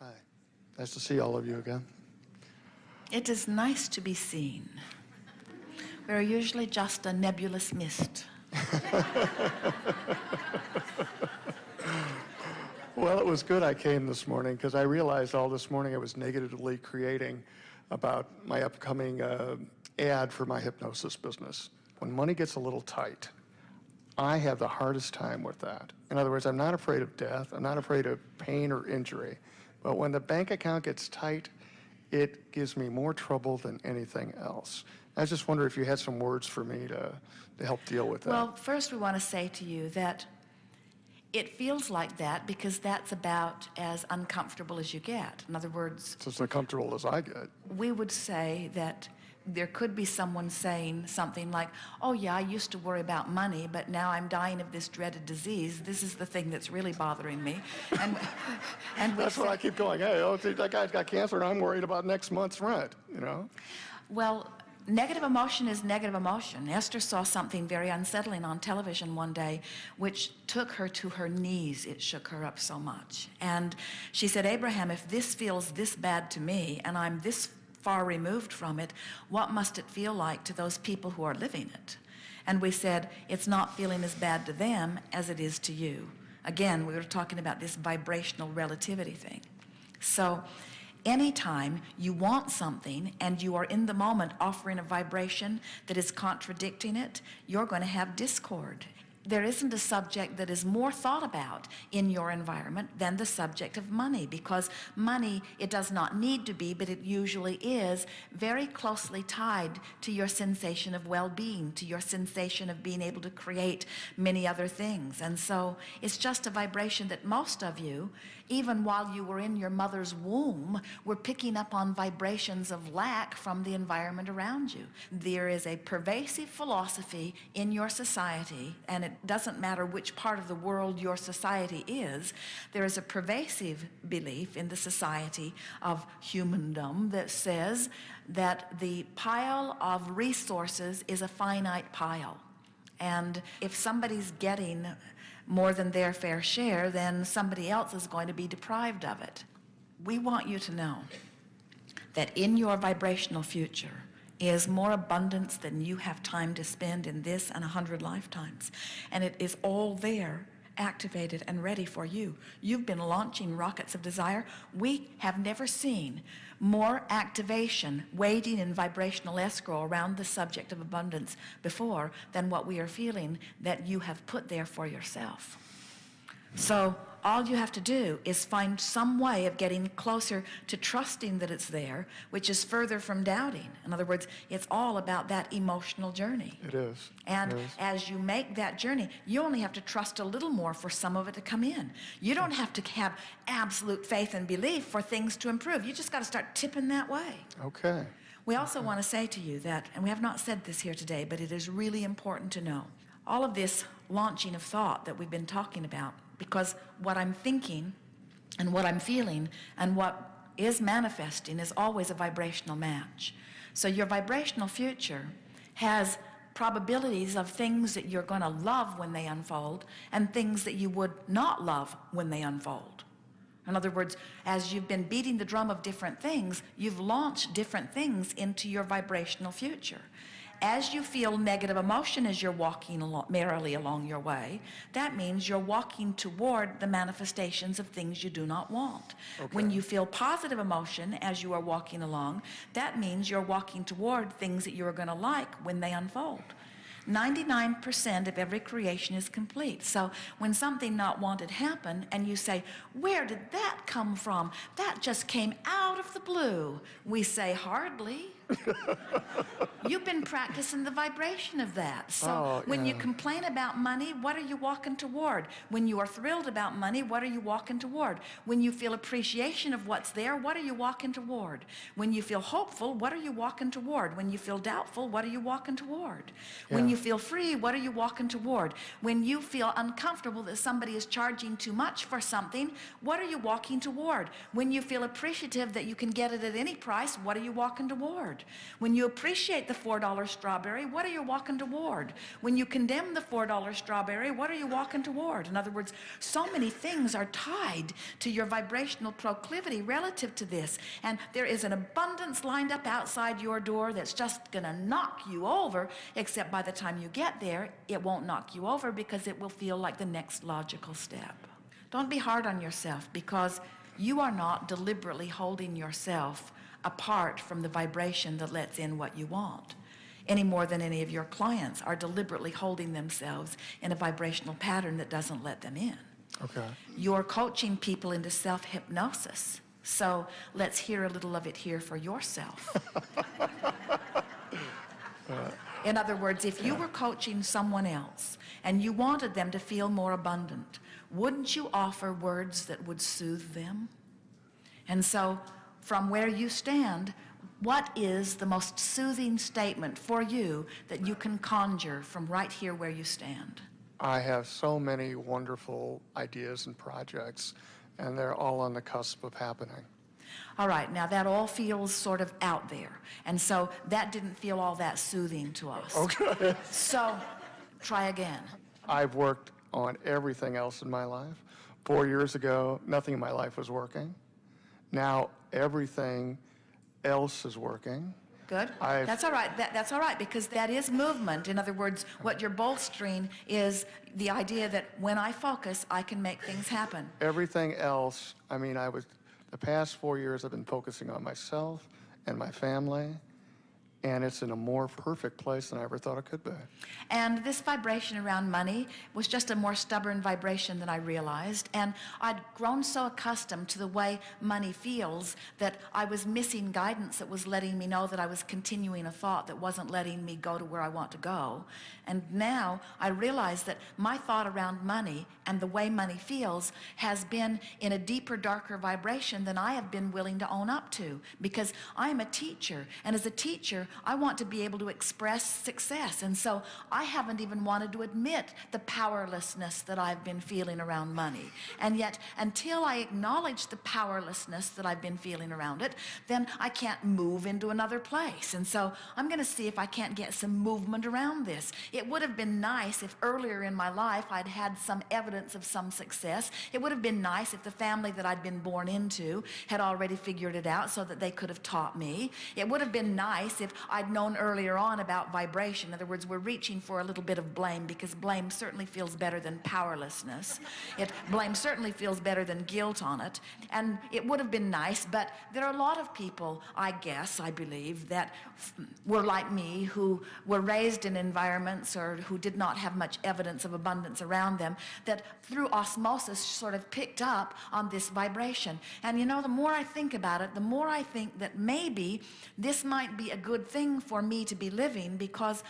Hi. Nice to see all of you again. It is nice to be seen. We're usually just a nebulous mist. Well, it was good I came this morning because I realized all this morning I was negatively creating about my upcoming ad for my hypnosis business. When money gets a little tight, I have the hardest time with that. In other words, I'm not afraid of death. I'm not afraid of pain or injury. But when the bank account gets tight, it gives me more trouble than anything else. I was just wondering if you had some words for me to help deal with that. Well, first we want to say to you that it feels like that because that's about as uncomfortable as you get. In other words, it's as uncomfortable as I get. We would say that there could be someone saying something like, oh yeah, I used to worry about money, but now I'm dying of this dreaded disease. This is the thing that's really bothering me. And that's why I keep going, hey, oh, that guy's got cancer and I'm worried about next month's rent, you know? Well, negative emotion is negative emotion. Esther saw something very unsettling on television one day, which took her to her knees. It shook her up so much. And she said, Abraham, if this feels this bad to me and I'm this far removed from it, what must it feel like to those people who are living it? And we said, it's not feeling as bad to them as it is to you. Again, we were talking about this vibrational relativity thing. So anytime you want something and you are in the moment offering a vibration that is contradicting it, you're going to have discord. There isn't a subject that is more thought about in your environment than the subject of money, because money, it does not need to be, but it usually is very closely tied to your sensation of well-being, to your sensation of being able to create many other things. And so it's just a vibration that most of you, even while you were in your mother's womb, were picking up on vibrations of lack from the environment around you. There is a pervasive philosophy in your society, and it doesn't matter which part of the world your society is, there is a pervasive belief in the society of humandom that says that the pile of resources is a finite pile. And if somebody's getting more than their fair share, then somebody else is going to be deprived of it. We want you to know that in your vibrational future is more abundance than you have time to spend in this and 100 lifetimes. And it is all there, activated and ready for you. You've been launching rockets of desire. We have never seen more activation waiting in vibrational escrow around the subject of abundance before than what we are feeling that you have put there for yourself. So all you have to do is find some way of getting closer to trusting that it's there, which is further from doubting. In other words, it's all about that emotional journey. It is. And as you make that journey, you only have to trust a little more for some of it to come in. You don't have to have absolute faith and belief for things to improve. You just got to start tipping that way. Okay. We also want to say to you that, and we have not said this here today, but it is really important to know, all of this launching of thought that we've been talking about, because what I'm thinking and what I'm feeling and what is manifesting is always a vibrational match. So your vibrational future has probabilities of things that you're going to love when they unfold and things that you would not love when they unfold. In other words, as you've been beating the drum of different things, you've launched different things into your vibrational future. As you feel negative emotion as you're walking merrily along your way, that means you're walking toward the manifestations of things you do not want. Okay. When you feel positive emotion as you are walking along, that means you're walking toward things that you're going to like when they unfold. 99% of every creation is complete. So when something not wanted happen and you say, where did that come from? That just came out of the blue. We say, hardly. You've been practicing the vibration of that. So when you complain about money, what are you walking toward? When you are thrilled about money, what are you walking toward? When you feel appreciation of what's there, what are you walking toward? When you feel hopeful, what are you walking toward? When you feel doubtful, what are you walking toward? When you feel free, what are you walking toward? When you feel uncomfortable that somebody is charging too much for something, what are you walking toward? When you feel appreciative that you can get it at any price, what are you walking toward? toward? When you appreciate the $4 strawberry, what are you walking toward? When you condemn the $4 strawberry, what are you walking toward? In other words, so many things are tied to your vibrational proclivity relative to this. And there is an abundance lined up outside your door that's just going to knock you over, except by the time you get there, it won't knock you over because it will feel like the next logical step. Don't be hard on yourself, because you are not deliberately holding yourself apart from the vibration that lets in what you want, any more than any of your clients are deliberately holding themselves in a vibrational pattern that doesn't let them in. Okay. You're coaching people into self-hypnosis. So let's hear a little of it here for yourself. In other words, if you were coaching someone else and you wanted them to feel more abundant, wouldn't you offer words that would soothe them? And so from where you stand, what is the most soothing statement for you that you can conjure from right here where you stand? I have so many wonderful ideas and projects, and they're all on the cusp of happening. All right, now that all feels sort of out there, and so that didn't feel all that soothing to us. Okay. So try again. I've worked on everything else in my life. 4 years ago, nothing in my life was working. Now everything else is working. Good. I've- That's all right. That's all right, because that is movement. In other words, what you're bolstering is the idea that when I focus, I can make things happen. Everything else, I mean, the past 4 years I've been focusing on myself and my family, and it's in a more perfect place than I ever thought it could be. And this vibration around money was just a more stubborn vibration than I realized. And I'd grown so accustomed to the way money feels that I was missing guidance that was letting me know that I was continuing a thought that wasn't letting me go to where I want to go. And now I realize that my thought around money and the way money feels has been in a deeper, darker vibration than I have been willing to own up to, because I am a teacher. And as a teacher, I want to be able to express success. And so I haven't even wanted to admit the powerlessness that I've been feeling around money. And yet, until I acknowledge the powerlessness that I've been feeling around it, then I can't move into another place. And so I'm going to see if I can't get some movement around this. It would have been nice if earlier in my life I'd had some evidence of some success. It would have been nice if the family that I'd been born into had already figured it out so that they could have taught me. It would have been nice if I'd known earlier on about vibration. In other words, we're reaching for a little bit of blame, because blame certainly feels better than powerlessness. Blame certainly feels better than guilt on it. And it would have been nice, but there are a lot of people, I believe, that were like me, who were raised in environments or who did not have much evidence of abundance around them, that through osmosis sort of picked up on this vibration. And you know, the more I think about it, the more I think that maybe this might be a good thing for me to be living, because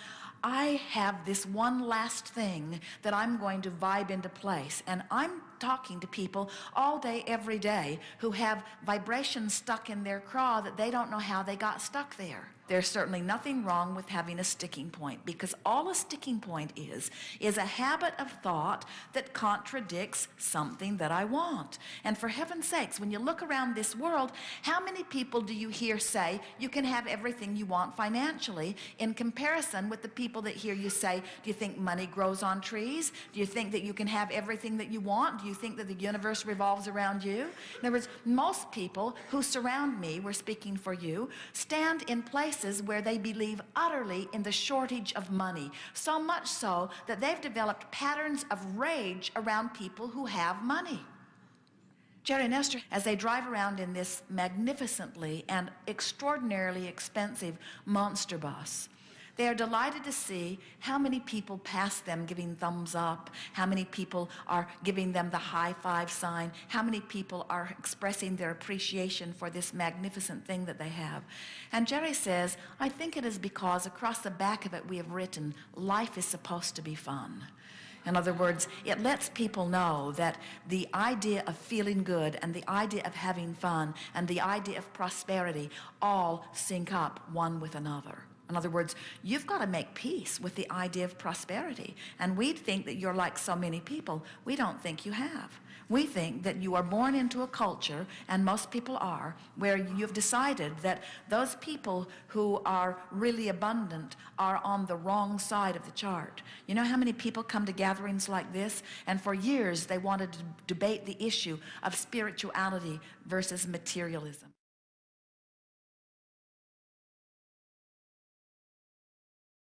I have this one last thing that I'm going to vibe into place. And I'm talking to people all day, every day, who have vibrations stuck in their craw that they don't know how they got stuck there. There's certainly nothing wrong with having a sticking point, because all a sticking point is a habit of thought that contradicts something that I want. And for heaven's sakes, when you look around this world, how many people do you hear say you can have everything you want financially, in comparison with the people that hear you say, do you think money grows on trees? Do you think that you can have everything that you want? Do you think that the universe revolves around you? In other words, most people who surround me, we're speaking for you, stand in places where they believe utterly in the shortage of money, so much so that they've developed patterns of rage around people who have money. Jerry and Esther, as they drive around in this magnificently and extraordinarily expensive monster bus, they are delighted to see how many people pass them giving thumbs up, how many people are giving them the high five sign, how many people are expressing their appreciation for this magnificent thing that they have. And Jerry says, I think it is because across the back of it we have written, life is supposed to be fun. In other words, it lets people know that the idea of feeling good and the idea of having fun and the idea of prosperity all sync up one with another. In other words, you've got to make peace with the idea of prosperity. And we think that you're like so many people. We don't think you have. We think that you are born into a culture, and most people are, where you've decided that those people who are really abundant are on the wrong side of the chart. You know how many people come to gatherings like this, and for years they wanted to debate the issue of spirituality versus materialism.